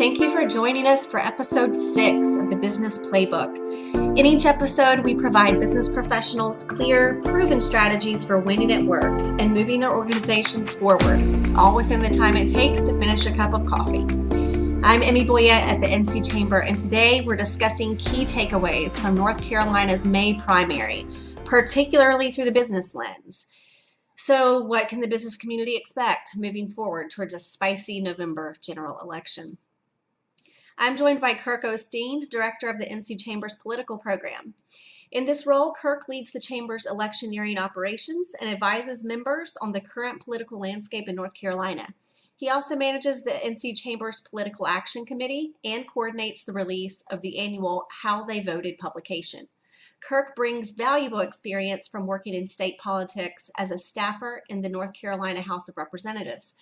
Thank you for joining us for episode 6 of the Business Playbook. In each episode, we provide business professionals clear, proven strategies for winning at work and moving their organizations forward, all within the time it takes to finish a cup of coffee. I'm Emmy Boyette at the NC Chamber, and today we're discussing key takeaways from North Carolina's May primary, particularly through the business lens. So what can the business community expect moving forward towards a spicy November general election? I'm joined by Kirk, Director of the NC Chamber's political program. In this role, Kirk leads the Chamber's electioneering operations and advises members on the current political landscape in North Carolina. He also manages the NC Chamber's Political Action Committee and coordinates the release of the annual How They Voted publication. Kirk brings valuable experience from working in state politics as a staffer in the North Carolina House of Representatives.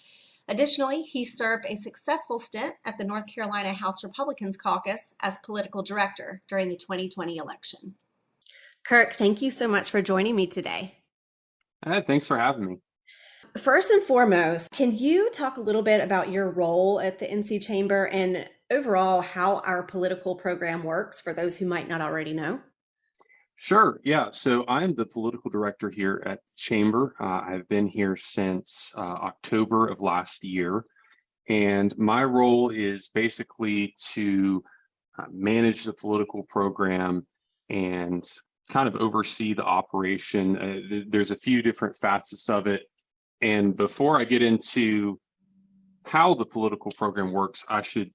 Additionally, he served a successful stint at the North Carolina House Republicans Caucus as political director during the 2020 election. Kirk, thank you so much for joining me today. Thanks for having me. First and foremost, can you talk a little bit about your role at the NC Chamber and overall how our political program works for those who might not already know? Sure. Yeah. So I'm the political director here at the Chamber. I've been here since October of last year. And my role is basically to manage the political program and kind of oversee the operation. There's a few different facets of it. And before I get into how the political program works, I should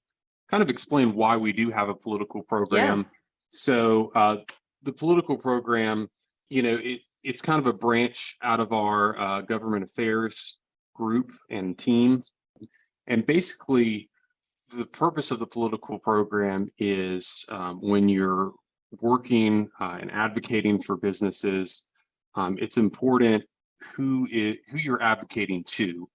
kind of explain why we do have a political program. Yeah. So the political program, it's kind of a branch out of our government affairs group and team. And basically, the purpose of the political program is when you're working and advocating for businesses, it's important who you're advocating to,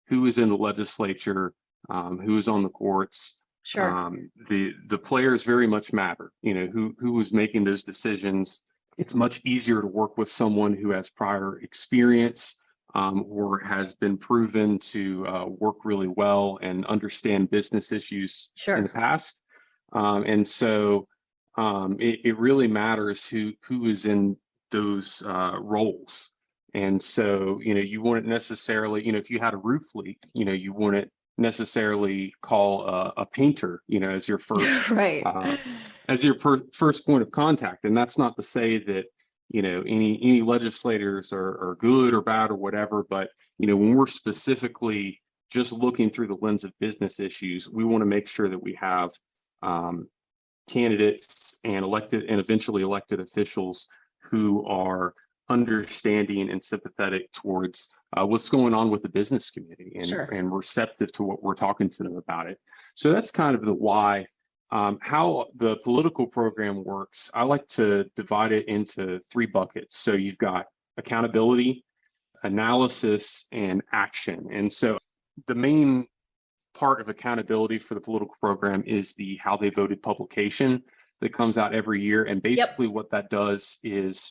who is in the legislature, who is on the courts. Sure. The players very much matter. Who is making those decisions. It's much easier to work with someone who has prior experience or has been proven to work really well and understand business issues in the past. And so it really matters who is in those roles. And so, you wouldn't necessarily, if you had a roof leak, you wouldn't necessarily call a painter, as your first right. First point of contact. And that's not to say that, any legislators are good or bad or whatever. But, when we're specifically just looking through the lens of business issues, we want to make sure that we have candidates and elected and eventually elected officials who are understanding and sympathetic towards what's going on with the business community and receptive to what we're talking to them about it. So that's kind of the why. How the political program works, I like to divide it into 3 buckets. So you've got accountability, analysis, and action. And so the main part of accountability for the political program is the How They Voted publication that comes out every year. And basically what that does is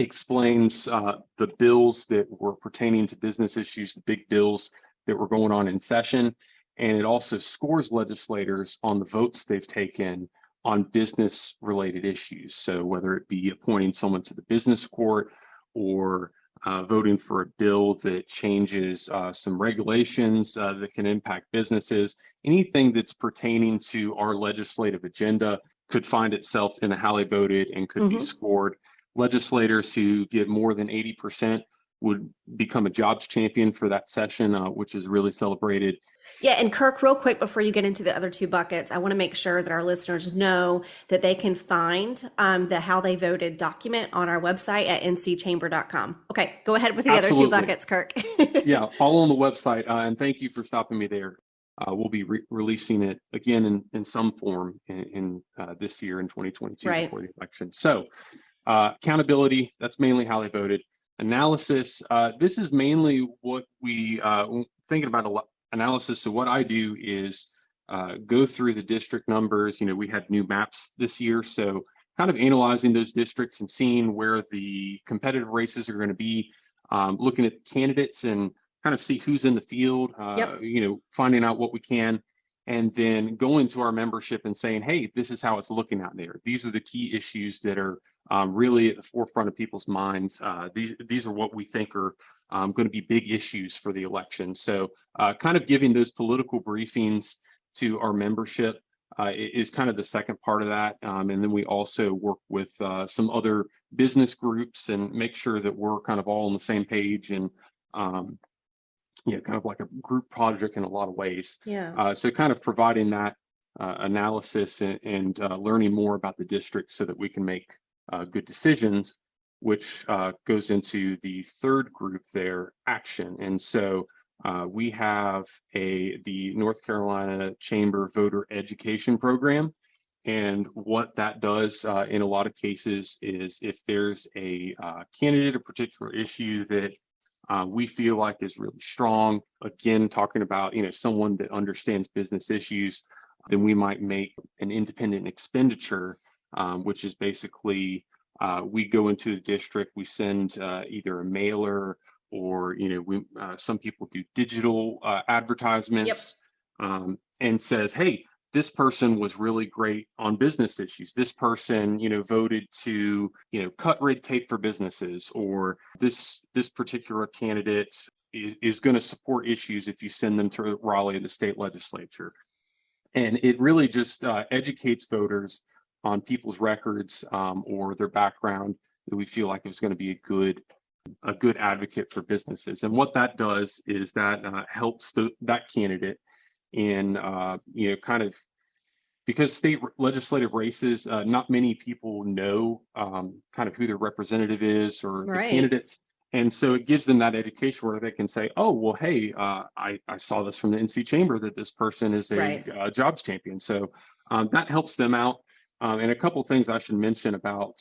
explains the bills that were pertaining to business issues, the big bills that were going on in session. And it also scores legislators on the votes they've taken on business related issues. So whether it be appointing someone to the business court or voting for a bill that changes some regulations that can impact businesses, anything that's pertaining to our legislative agenda could find itself in a How They Voted and could be scored. Legislators who get more than 80% would become a jobs champion for that session, which is really celebrated. Yeah, and Kirk, real quick, before you get into the other 2 buckets, I want to make sure that our listeners know that they can find the How They Voted document on our website at ncchamber.com. Okay, go ahead with the Absolutely. Other 2 buckets, Kirk. Yeah, all on the website. And thank you for stopping me there. We'll be releasing it again in some form in this year in 2022 before the election. So accountability, that's mainly How They Voted. Analysis, this is mainly what we thinking about analysis. So what I do is go through the district numbers. We had new maps this year, so kind of analyzing those districts and seeing where the competitive races are going to be, looking at candidates and kind of see who's in the field, finding out what we can. and then going to our membership and saying, hey, this is how it's looking out there. These are the key issues that are really at the forefront of people's minds. These are what we think are going to be big issues for the election. So kind of giving those political briefings to our membership is kind of the second part of that. And then we also work with some other business groups and make sure that we're kind of all on the same page, and kind of like a group project in a lot of ways. Yeah. So kind of providing that analysis and learning more about the district so that we can make good decisions, which goes into the third group there, action. And so we have the North Carolina Chamber Voter Education Program. And what that does in a lot of cases is if there's a candidate, a particular issue that we feel like is really strong, again, talking about, someone that understands business issues, then we might make an independent expenditure, which is basically we go into the district, we send either a mailer or, some people do digital advertisements, and says, hey, this person was really great on business issues. This person, voted to, cut red tape for businesses, or this particular candidate is going to support issues if you send them to Raleigh in the state legislature. And it really just educates voters on people's records or their background that we feel like is going to be a good advocate for businesses. And what that does is that helps that candidate in, kind of, because state legislative races, not many people know kind of who their representative is or the candidates. And so it gives them that education where they can say, oh, well, hey, I saw this from the NC Chamber that this person is a jobs champion. So that helps them out. And a couple of things I should mention about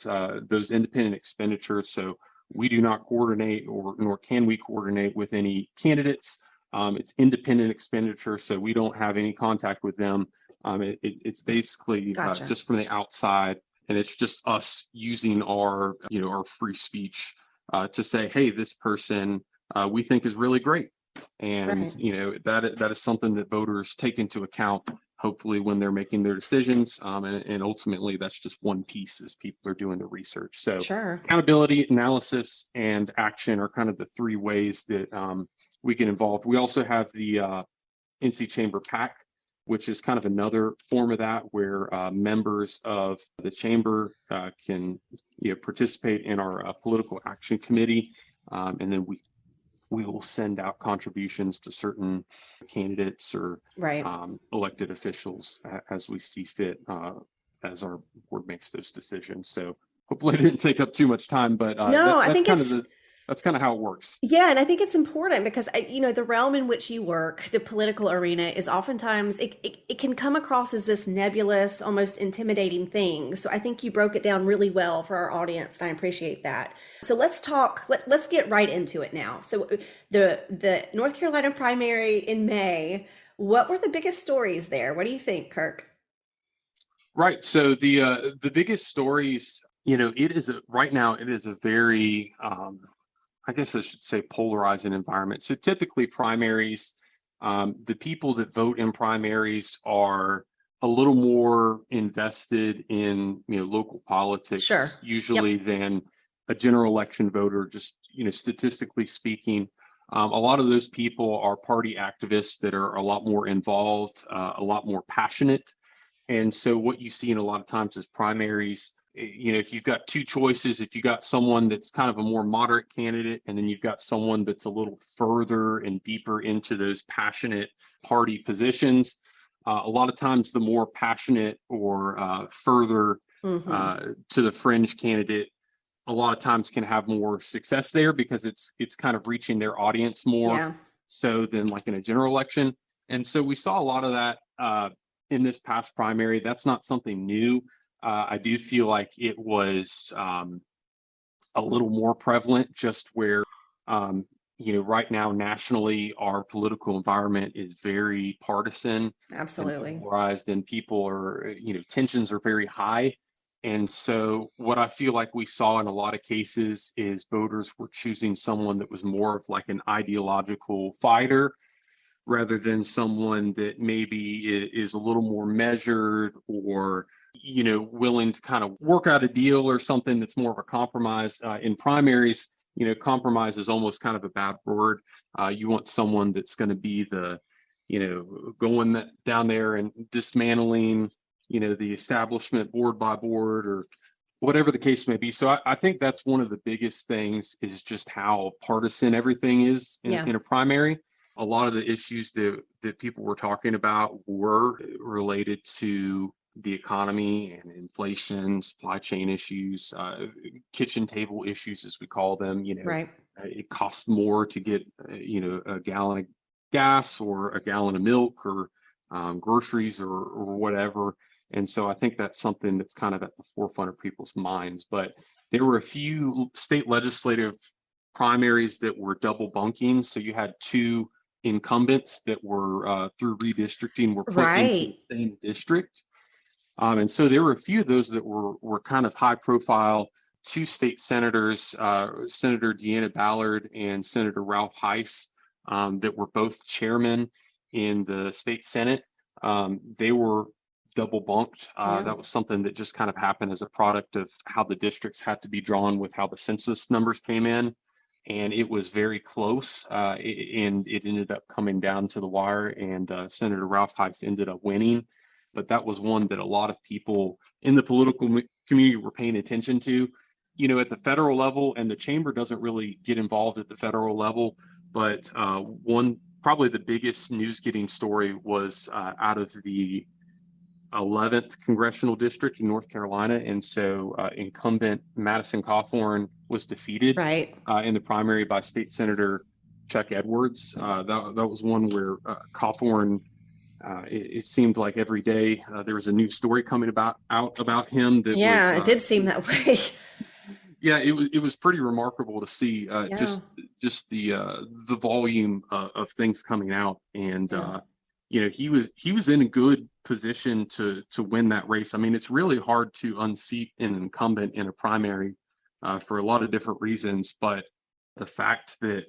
those independent expenditures. So we do not coordinate, nor can we coordinate with any candidates. It's independent expenditure, so we don't have any contact with them. It's basically just from the outside, and it's just us using our free speech to say, hey, this person we think is really great, and that is something that voters take into account, hopefully, when they're making their decisions, and ultimately that's just one piece as people are doing the research. So accountability, analysis, and action are kind of the three ways that we get involved. We also have the NC Chamber PAC, which is kind of another form of that, where members of the chamber can participate in our political action committee, and then we will send out contributions to certain candidates or elected officials as we see fit as our board makes those decisions. So hopefully I didn't take up too much time, but that's kind of how it works. Yeah, and I think it's important because, the realm in which you work, the political arena, is oftentimes, it can come across as this nebulous, almost intimidating thing. So I think you broke it down really well for our audience, and I appreciate that. So let's get right into it now. So the North Carolina primary in May, what were the biggest stories there? What do you think, Kirk? Right. So the biggest stories, right now it is a very I guess I should say polarizing environment. So typically primaries, the people that vote in primaries are a little more invested in local politics usually than a general election voter, just statistically speaking. A lot of those people are party activists that are a lot more involved, a lot more passionate. And so what you see in a lot of times is primaries, if you've got two choices, if you got someone that's kind of a more moderate candidate, and then you've got someone that's a little further and deeper into those passionate party positions, a lot of times the more passionate or further to the fringe candidate, a lot of times can have more success there because it's kind of reaching their audience more so than like in a general election. And so we saw a lot of that in this past primary. That's not something new. I do feel like it was a little more prevalent, just where, right now nationally, our political environment is very partisan. Absolutely. And polarized, and people are, tensions are very high. And so what I feel like we saw in a lot of cases is voters were choosing someone that was more of like an ideological fighter rather than someone that maybe is a little more measured or, willing to kind of work out a deal or something that's more of a compromise. In primaries, compromise is almost kind of a bad word. You want someone that's going to be the, going down there and dismantling, the establishment board by board or whatever the case may be. So I think that's one of the biggest things is just how partisan everything is in a primary. A lot of the issues that people were talking about were related to the economy and inflation, supply chain issues, kitchen table issues, as we call them. Right. It costs more to get, a gallon of gas or a gallon of milk or groceries or whatever. And so I think that's something that's kind of at the forefront of people's minds. But there were a few state legislative primaries that were double bunking. So you had two incumbents that were through redistricting were put into the same district. And so there were a few of those that were kind of high profile. Two state senators, Senator Deanna Ballard and Senator Ralph Heiss, that were both chairmen in the state Senate. They were double bunked. That was something that just kind of happened as a product of how the districts had to be drawn with how the census numbers came in. And it was very close, and it ended up coming down to the wire, and Senator Ralph Heiss ended up winning. But that was one that a lot of people in the political community were paying attention to. At the federal level, and the chamber doesn't really get involved at the federal level, but probably the biggest news-getting story was out of the 11th congressional district in North Carolina, and so incumbent Madison Cawthorn was defeated in the primary by State Senator Chuck Edwards. That was one where Cawthorn, it seemed like every day there was a new story coming out about him. That it did seem that way. Yeah, it was pretty remarkable to see just the volume of things coming out, and he was in a good position to win that race. I mean, it's really hard to unseat an incumbent in a primary for a lot of different reasons, but the fact that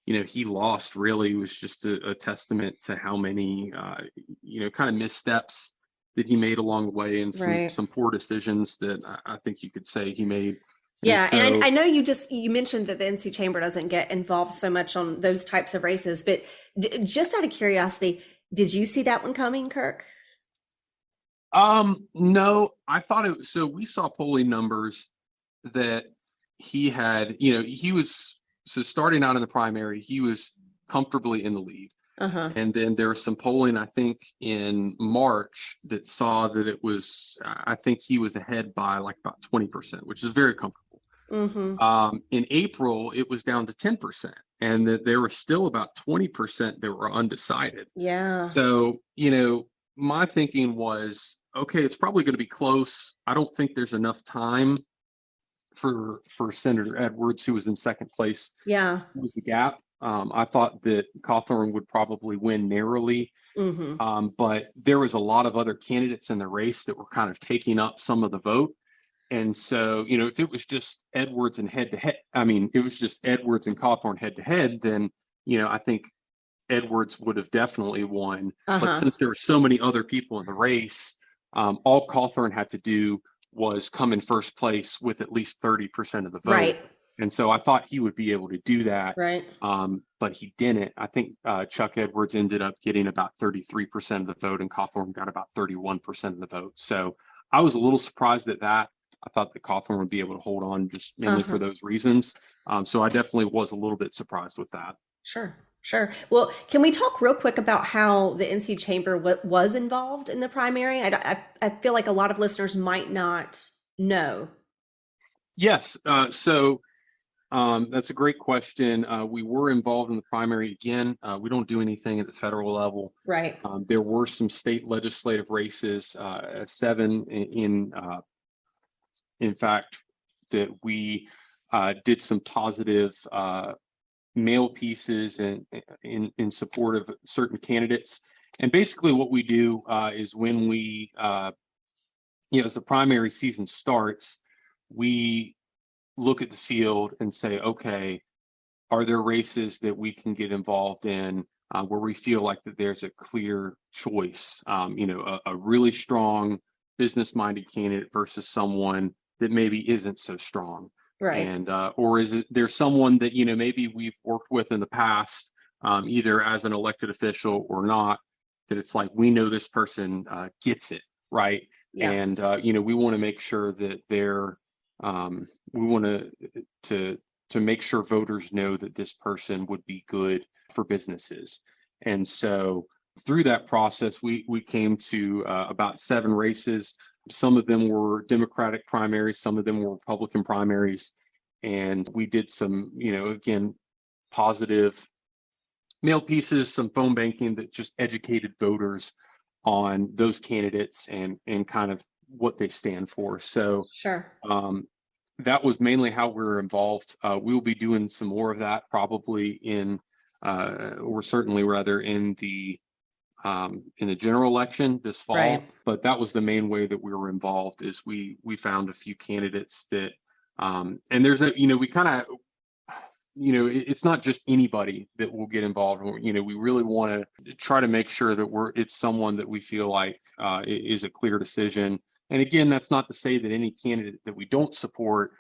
he lost really was just a testament to how many kind of missteps that he made along the way, and some poor decisions that I think you could say he made. Yeah, and I know you mentioned that the NC Chamber doesn't get involved so much on those types of races, but just out of curiosity, did you see that one coming, Kirk? No, I thought it was, so we saw polling numbers that he had, he was, so starting out in the primary, he was comfortably in the lead. And then there was some polling, I think, in March that saw that it was, I think he was ahead by like about 20%, which is very comfortable. In April, it was down to 10%, and that there were still about 20% that were undecided. Yeah. So, my thinking was, okay, it's probably going to be close. I don't think there's enough time for Senator Edwards, who was in second place. Yeah. Was the gap. I thought that Cawthorn would probably win narrowly, but there was a lot of other candidates in the race that were kind of taking up some of the vote. And so, if it was just Edwards and head-to-head, it was just Edwards and Cawthorn head-to-head, then, I think Edwards would have definitely won. But since there were so many other people in the race, all Cawthorn had to do was come in first place with at least 30% of the vote. Right. And so I thought he would be able to do that. Right. But he didn't. I think Chuck Edwards ended up getting about 33% of the vote, and Cawthorn got about 31% of the vote. So I was a little surprised at that. I thought that Cawthorn would be able to hold on just mainly for those reasons. So I definitely was a little bit surprised with that. Sure. Well, can we talk real quick about how the NC Chamber was involved in the primary? I feel like a lot of listeners might not know. Yes. So that's a great question. We were involved in the primary again. We don't do anything at the federal level. Right. There were some state legislative races, 7 in fact, that we did some positive mail pieces in support of certain candidates. And basically what we do is when we, as the primary season starts, we look at the field and say, okay, are there races that we can get involved in where we feel like that there's a clear choice, a really strong business-minded candidate versus someone that maybe isn't so strong. Right. And or is it there's someone that maybe we've worked with in the past, either as an elected official or not, that it's like we know this person gets it, right? Yeah. And we want to make sure that we want to make sure voters know that this person would be good for businesses. And so through that process, we came to about 7 races. Some of them were Democratic primaries, some of them were Republican primaries, and we did some, again, positive mail pieces, some phone banking that just educated voters on those candidates and kind of what they stand for. So Sure. That was mainly how we were involved. We'll be doing some more of that probably or certainly rather in the general election this fall. Right. But that was the main way that we were involved. Is we found a few candidates that, and there's we kind of, it's not just anybody that will get involved. We really want to try to make sure that it's someone that we feel like is a clear decision. And again, that's not to say that any candidate that we don't support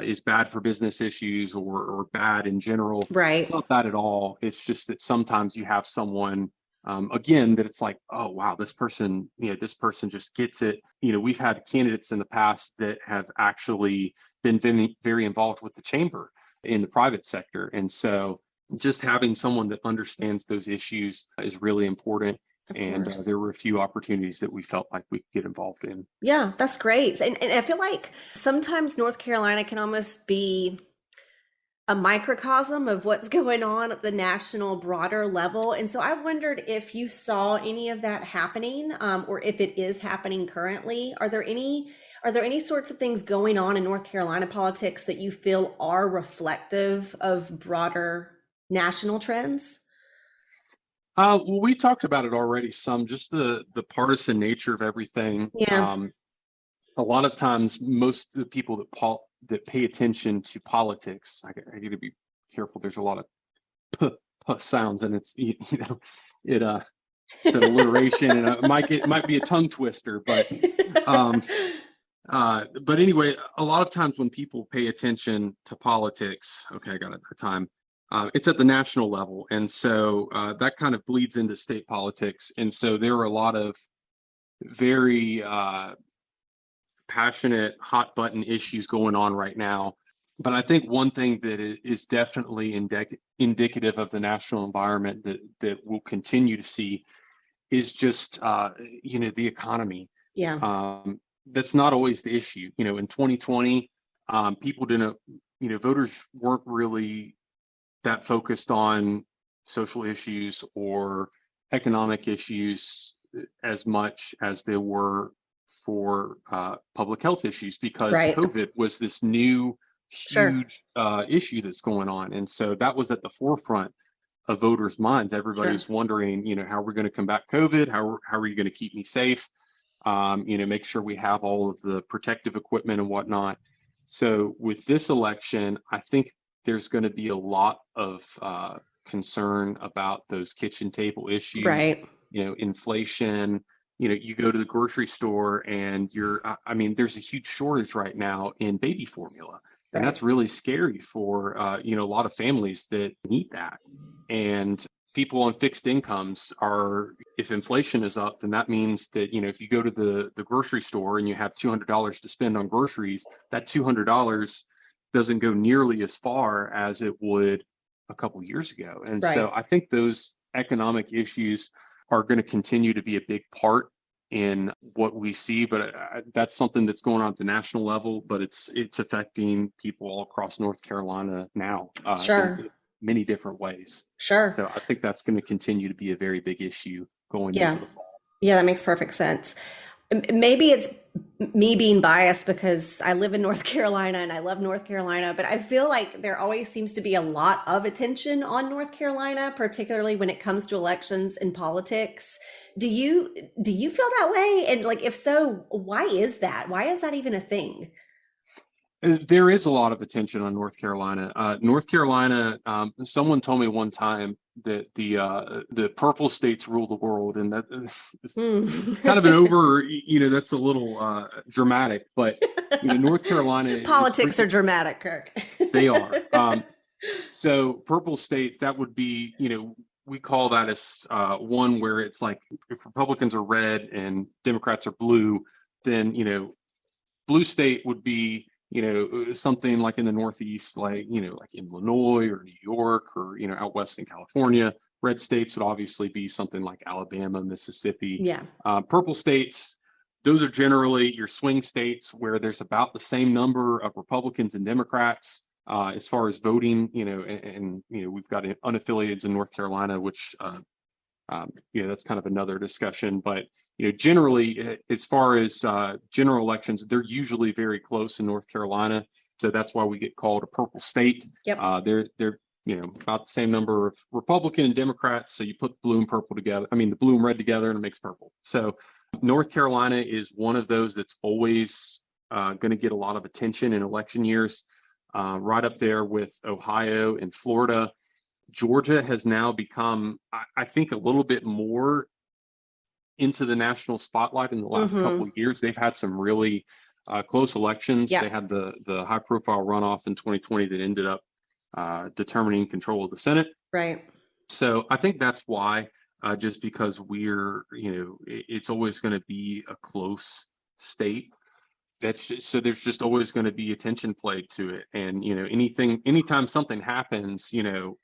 is bad for business issues or bad in general. Right. It's not that at all. It's just that sometimes you have someone, again, that it's like, oh, wow, this person just gets it. We've had candidates in the past that have actually been very involved with the chamber in the private sector. And so just having someone that understands those issues is really important. And there were a few opportunities that we felt like we could get involved in. Yeah, that's great. And I feel like sometimes North Carolina can almost be a microcosm of what's going on at the national broader level. And so I wondered if you saw any of that happening, or if it is happening currently. Are there any sorts of things going on in North Carolina politics that you feel are reflective of broader national trends? Well, we talked about it already some, just the partisan nature of everything. Yeah. A lot of times, most of the people that pay attention to politics, I got to be careful. There's a lot of p sounds, and it's it's an alliteration, and it might be a tongue twister, but anyway, a lot of times when people pay attention to politics, okay, I got a time. It's at the national level, and so that kind of bleeds into state politics. And so there are a lot of very passionate, hot button issues going on right now. But I think one thing that is definitely indicative of the national environment that we'll continue to see is just the economy. Yeah. That's not always the issue. In 2020, people didn't, voters weren't really that focused on social issues or economic issues as much as they were for public health issues, because Right. COVID was this new Sure. huge issue that's going on. And so that was at the forefront of voters' minds. Everybody's wondering, how we're going to combat COVID, how are you going to keep me safe, make sure we have all of the protective equipment and whatnot. So with this election, I think there's going to be a lot of concern about those kitchen table issues, Right. Inflation. You go to the grocery store and there's a huge shortage right now in baby formula. And that's really scary for, a lot of families that need that. And people on fixed incomes if inflation is up, then that means that, if you go to the grocery store and you have $200 to spend on groceries, that $200 doesn't go nearly as far as it would a couple years ago. And so I think those economic issues are going to continue to be a big part in what we see, but that's something that's going on at the national level, but it's affecting people all across North Carolina now in many different ways. Sure. So I think that's going to continue to be a very big issue going into the fall. Yeah, that makes perfect sense. Maybe it's me being biased because I live in North Carolina and I love North Carolina, but I feel like there always seems to be a lot of attention on North Carolina, particularly when it comes to elections and politics. Do you feel that way? And if so, why is that? Why is that even a thing? There is a lot of attention on North Carolina. North Carolina, someone told me one time that the purple states rule the world, and that it's kind of an over, that's a little dramatic, but North Carolina Politics are dramatic, Kirk. They are. So purple state, that would be, we call that as one where it's like if Republicans are red and Democrats are blue, then blue state would be something like in the Northeast, like like in Illinois or New York or out west in California. Red states would obviously be something like Alabama, Mississippi. Yeah. Purple states, those are generally your swing states where there's about the same number of Republicans and Democrats as far as voting. And we've got unaffiliated in North Carolina, which that's kind of another discussion. But generally, as far as general elections, they're usually very close in North Carolina. So that's why we get called a purple state. Yep. They're about the same number of Republican and Democrats. So you put blue and purple together. I mean, the blue and red together, and it makes purple. So North Carolina is one of those that's always going to get a lot of attention in election years, right up there with Ohio and Florida. Georgia has now become, I think, a little bit more into the national spotlight in the last couple of years. They've had some really close elections. Yeah. They had the high-profile runoff in 2020 that ended up determining control of the Senate. Right. So I think that's why, just because it's always going to be a close state. So there's just always going to be attention played to it. And, anytime something happens,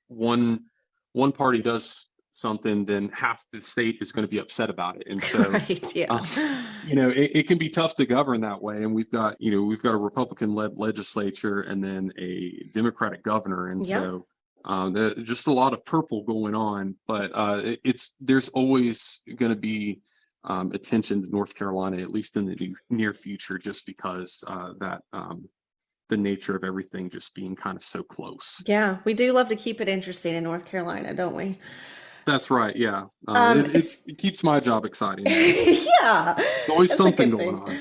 one party does something, then half the state is going to be upset about it. And so, right, yeah. It can be tough to govern that way. And we've got a Republican-led legislature and then a Democratic governor. And so there's just a lot of purple going on, but there's always going to be attention to North Carolina, at least in the near future, just because the nature of everything just being kind of so close. Yeah, we do love to keep it interesting in North Carolina, don't we? That's right. Yeah, it keeps my job exciting. Yeah, there's always something going on.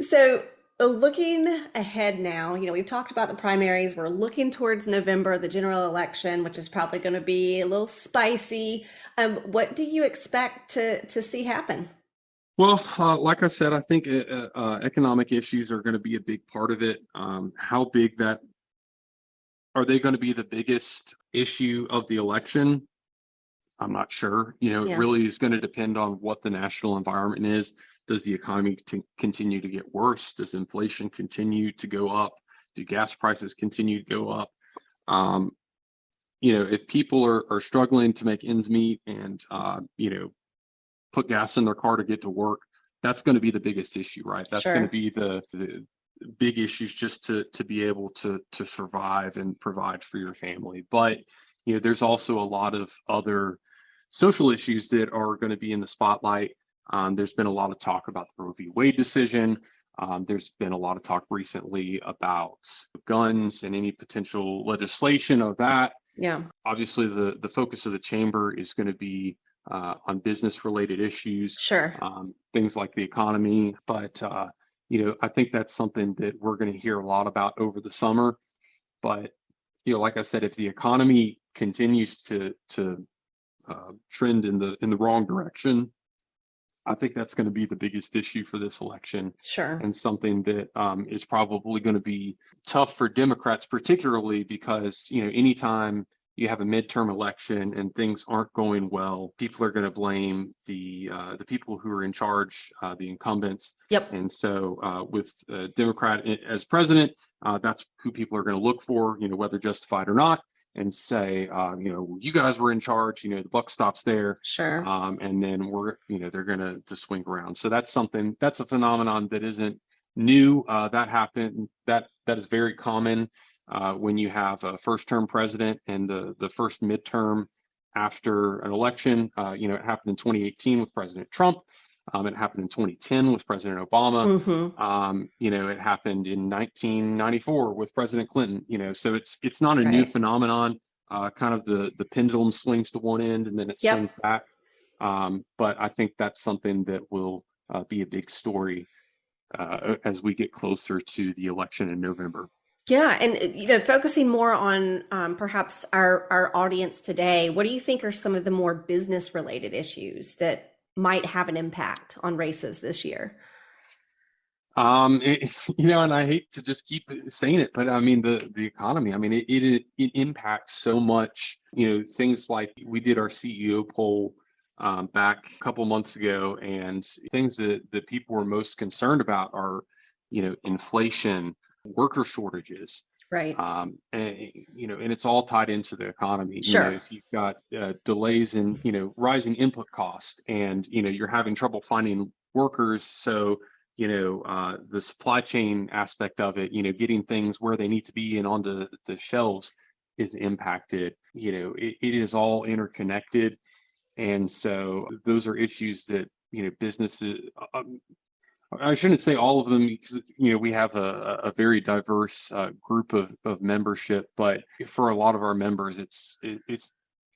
So looking ahead now, we've talked about the primaries. We're looking towards November, the general election, which is probably going to be a little spicy. What do you expect to see happen? Well, like I said, I think economic issues are going to be a big part of it. How big are they going to be the biggest issue of the election? I'm not sure. It really is going to depend on what the national environment is. Does the economy continue to get worse? Does inflation continue to go up? Do gas prices continue to go up? If people are struggling to make ends meet and, put gas in their car to get to work, that's going to be the biggest issue, right? That's going to be the big issues just to be able to survive and provide for your family. But, there's also a lot of other social issues that are going to be in the spotlight. There's been a lot of talk about the Roe v. Wade decision. There's been a lot of talk recently about guns and any potential legislation of that. Yeah. Obviously, the focus of the chamber is going to be on business-related issues, things like the economy. But, I think that's something that we're going to hear a lot about over the summer. But, like I said, if the economy continues to trend in the wrong direction, I think that's going to be the biggest issue for this election. And something that is probably going to be tough for Democrats, particularly because, anytime you have a midterm election and things aren't going well, people are going to blame the people who are in charge, the incumbents. Yep. And so with a Democrat as president, that's who people are going to look for, whether justified or not, and say, you guys were in charge, the buck stops there. And then they're going to swing around. So that's a phenomenon that isn't new. That happened. That is very common. When you have a first-term president and the first midterm after an election. It happened in 2018 with President Trump. It happened in 2010 with President Obama. It happened in 1994 with President Clinton. So it's not a new phenomenon. Kind of the pendulum swings to one end and then it swings back. But I think that's something that will be a big story as we get closer to the election in November. Yeah, and focusing more on perhaps our audience today, what do you think are some of the more business related issues that might have an impact on races this year? And I hate to just keep saying it, but I mean the economy. I mean it impacts so much. Things like we did our CEO poll back a couple months ago, and things that people were most concerned about are, inflation, worker shortages, Right. and it's all tied into the economy. Sure. If you've got delays in rising input cost, and you're having trouble finding workers, so the supply chain aspect of it, getting things where they need to be and onto the shelves is impacted. It is all interconnected. And so those are issues that, businesses, I shouldn't say all of them because, we have a very diverse group of membership, but for a lot of our members, it's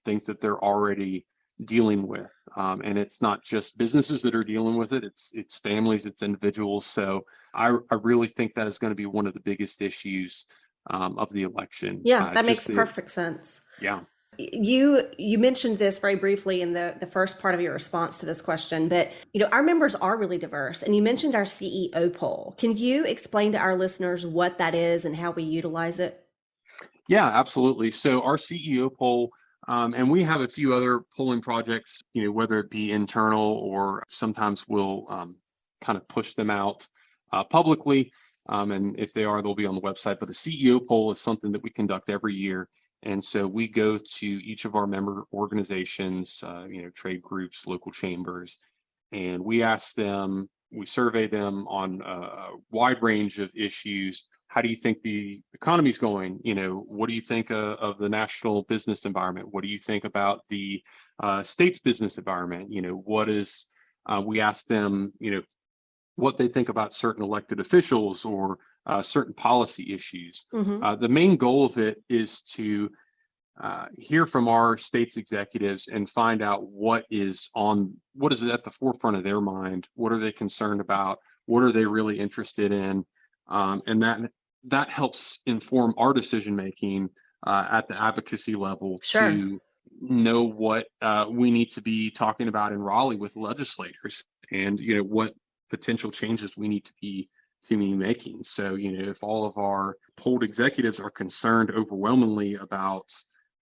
things that they're already dealing with. And it's not just businesses that are dealing with it, it's families, it's individuals. So I really think that is going to be one of the biggest issues of the election. Yeah, that makes perfect sense. Yeah. You mentioned this very briefly in the first part of your response to this question, but our members are really diverse, and you mentioned our CEO poll. Can you explain to our listeners what that is and how we utilize it? Yeah, absolutely. So our CEO poll, and we have a few other polling projects, whether it be internal or sometimes we'll kind of push them out publicly. And if they are, they'll be on the website. But the CEO poll is something that we conduct every year. And so we go to each of our member organizations, trade groups, local chambers, and we ask them, we survey them on a wide range of issues. How do you think the economy is going? What do you think of the national business environment? What do you think about the state's business environment? We ask them, what they think about certain elected officials or certain policy issues. Mm-hmm. The main goal of it is to hear from our state's executives and find out what is at the forefront of their mind. What are they concerned about? What are they really interested in? And that helps inform our decision making at the advocacy level. Sure. To know what we need to be talking about in Raleigh with legislators, and what potential changes we need to be making. So if all of our polled executives are concerned overwhelmingly about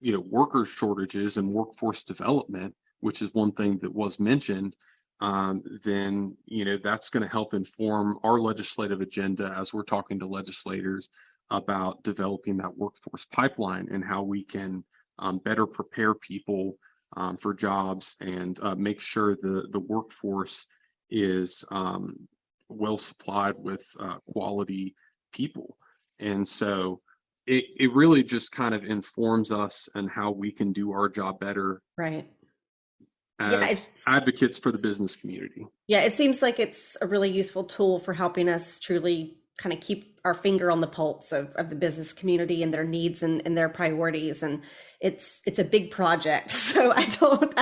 worker shortages and workforce development, which is one thing that was mentioned, then that's going to help inform our legislative agenda as we're talking to legislators about developing that workforce pipeline and how we can better prepare people for jobs and make sure the workforce is well supplied with quality people. And so it really just kind of informs us and how we can do our job better. Right. As advocates for the business community. Yeah, it seems like it's a really useful tool for helping us truly kind of keep our finger on the pulse of the business community and their needs and their priorities. And it's a big project. So I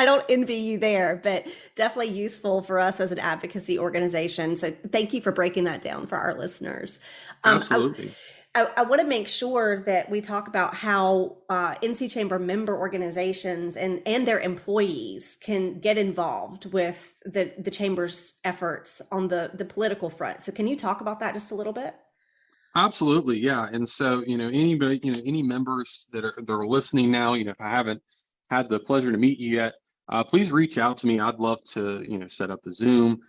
don't envy you there, but definitely useful for us as an advocacy organization. So thank you for breaking that down for our listeners. Absolutely. I want to make sure that we talk about how NC Chamber member organizations and their employees can get involved with the Chamber's efforts on the political front. So can you talk about that just a little bit? Absolutely, yeah. And so, anybody, any members that are listening now, if I haven't had the pleasure to meet you yet, please reach out to me. I'd love to, set up a Zoom,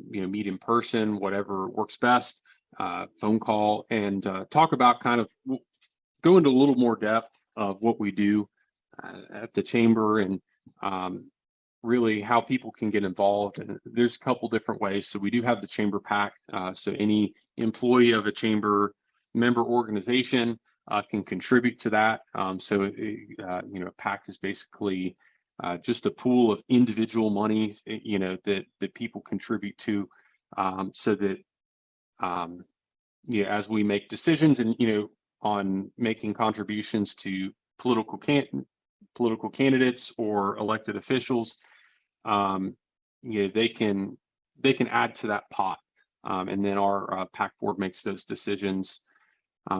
meet in person, whatever works best. Phone call, and talk about kind of go into a little more depth of what we do at the chamber, and really how people can get involved. And there's a couple different ways. So we do have the chamber pack. So any employee of a chamber member organization can contribute to that. A pack is basically just a pool of individual money, that people contribute to, so that as we make decisions and on making contributions to political candidates or elected officials, they can add to that pot, and then our PAC board makes those decisions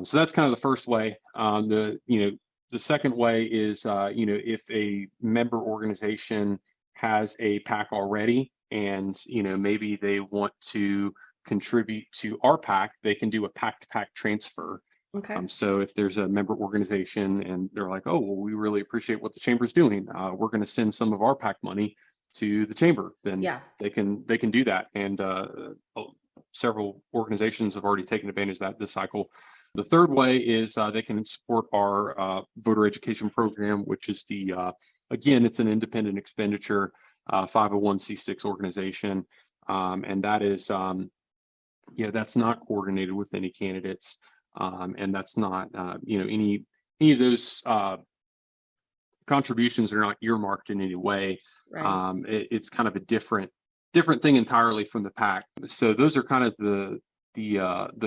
So that's kind of the first way. The second way is, if a member organization has a pack already, and maybe they want to contribute to our pack, they can do a pack to pack transfer. Okay. So if there's a member organization and they're like, oh, well, we really appreciate what the chamber's doing, we're going to send some of our pack money to the chamber, then they can do that. And several organizations have already taken advantage of that this cycle. The third way is they can support our voter education program, which is again, it's an independent expenditure 501c6 organization, and that is that's not coordinated with any candidates, and that's not any of those contributions are not earmarked in any way. Right. It's kind of a different thing entirely from the pack. So those are kind of the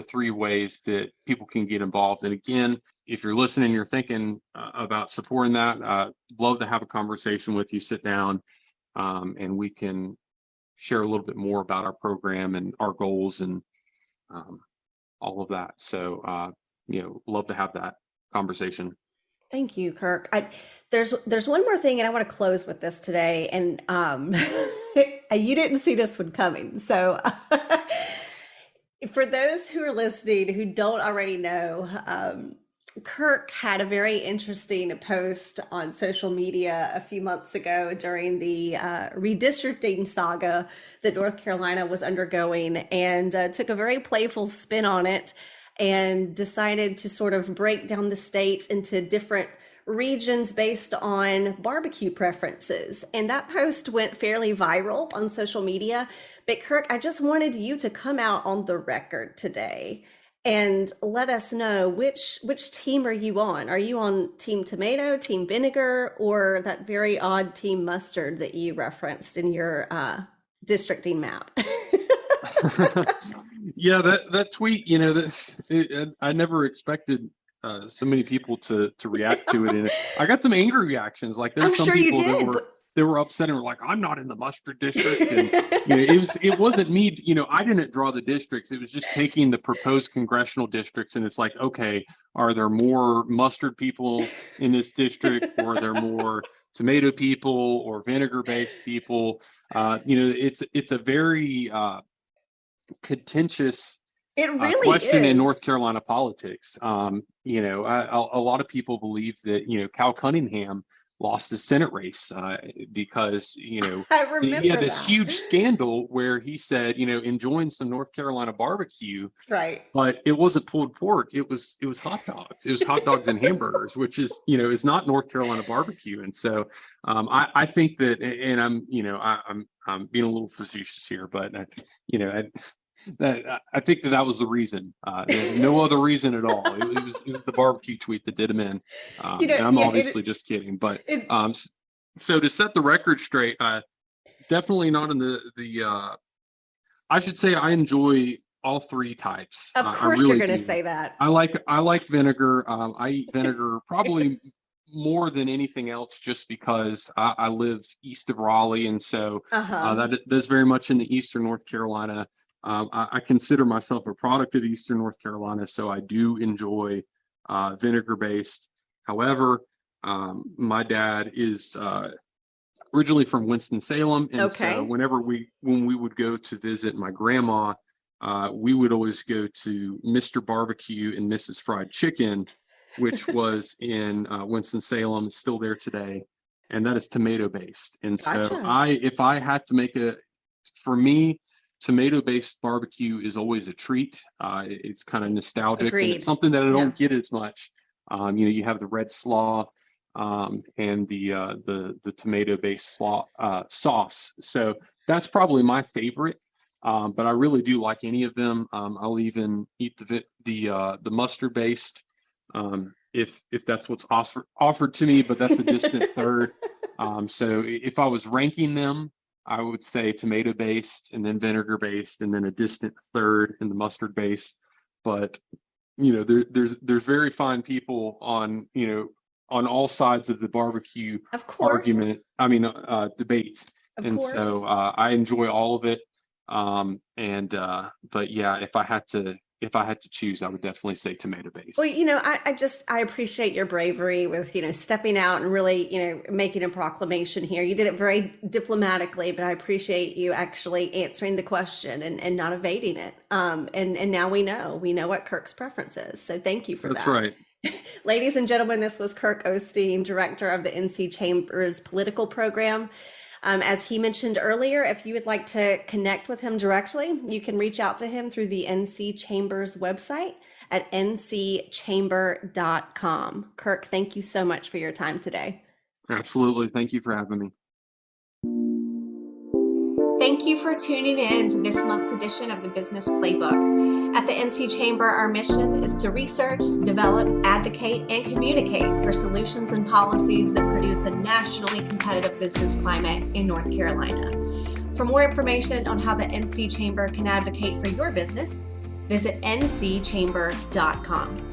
three ways that people can get involved. And again, if you're listening, you're thinking about supporting that, love to have a conversation with you, sit down, and we can share a little bit more about our program and our goals and all of that. So, love to have that conversation. Thank you, Kirk. There's one more thing, and I want to close with this today. And you didn't see this one coming. So for those who are listening who don't already know, Kirk had a very interesting post on social media a few months ago during the redistricting saga that North Carolina was undergoing, and took a very playful spin on it and decided to sort of break down the state into different regions based on barbecue preferences. And that post went fairly viral on social media. But Kirk, I just wanted you to come out on the record today and let us know which team are you on? Are you on Team Tomato, Team Vinegar, or that very odd Team Mustard that you referenced in your districting map? Yeah, that tweet, I never expected so many people to react to it, and I got some angry reactions. Like there's some people that were upset and were like, "I'm not in the mustard district," and it wasn't me. I didn't draw the districts. It was just taking the proposed congressional districts, and it's like, okay, are there more mustard people in this district, or are there more tomato people or vinegar-based people? It's a very contentious question in North Carolina politics. A lot of people believe that Cal Cunningham lost the Senate race because he had this huge scandal where he said enjoying some North Carolina barbecue, right? But it wasn't pulled pork. It was hot dogs. It was hot dogs and hamburgers, which is not North Carolina barbecue. And so I think that, and I'm being a little facetious here, but I think that was the reason. No other reason at all. It was the barbecue tweet that did him in. And I'm obviously just kidding. But so to set the record straight, definitely not in the. I should say I enjoy all three types. Of course, really you're going to say that. I like vinegar. I eat vinegar probably more than anything else, just because I live east of Raleigh, and so that's very much in the eastern North Carolina. I consider myself a product of Eastern North Carolina, so I do enjoy vinegar-based. However, my dad is originally from Winston-Salem, and so when we would go to visit my grandma, we would always go to Mr. Barbecue and Mrs. Fried Chicken, which was in Winston-Salem, still there today, and that is tomato-based. And so if I had to make for me, tomato-based barbecue is always a treat. It's kind of nostalgic. Agreed. And it's something that I don't get as much. You have the red slaw and the tomato-based sauce. So that's probably my favorite. But I really do like any of them. I'll even eat the mustard-based if that's what's offered to me. But that's a distant third. So if I was ranking them, I would say tomato-based, and then vinegar-based, and then a distant third in the mustard-based. But there's very fine people on all sides of the barbecue argument. Debates. So I enjoy all of it. But yeah, if I had to if I had to choose, I would definitely say tomato-based. Well, I appreciate your bravery with, stepping out and really, making a proclamation here. You did it very diplomatically, but I appreciate you actually answering the question and not evading it. And now we know what Kirk's preference is. So thank you for that. That's right. Ladies and gentlemen, this was Kirk Kosteen, director of the NC Chamber's political program. As he mentioned earlier, if you would like to connect with him directly, you can reach out to him through the NC Chamber's website at ncchamber.com. Kirk, thank you so much for your time today. Absolutely. Thank you for having me. Thank you for tuning in to this month's edition of the Business Playbook. At the NC Chamber, our mission is to research, develop, advocate, and communicate for solutions and policies that produce a nationally competitive business climate in North Carolina. For more information on how the NC Chamber can advocate for your business, visit ncchamber.com.